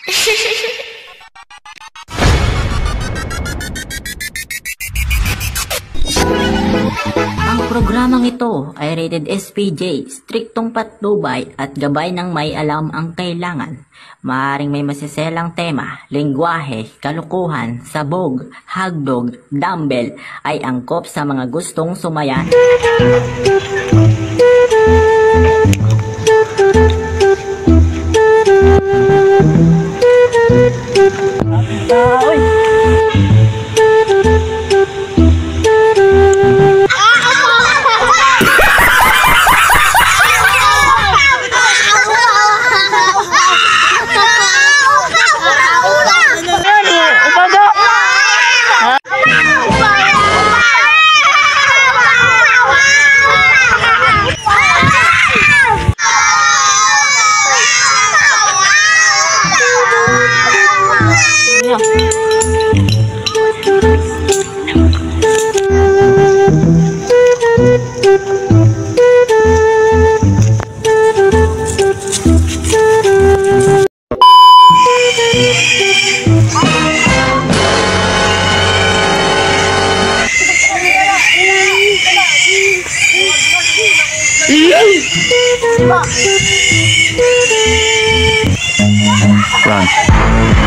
Ang programang ito ay rated SPJ, striktong patnubay at gabay ng may alam ang kailangan. Maaaring may masiselang tema, lengguwahe, kalukuhan, sabog, hagdog, dumbbell ay angkop sa mga gustong sumaya. Run.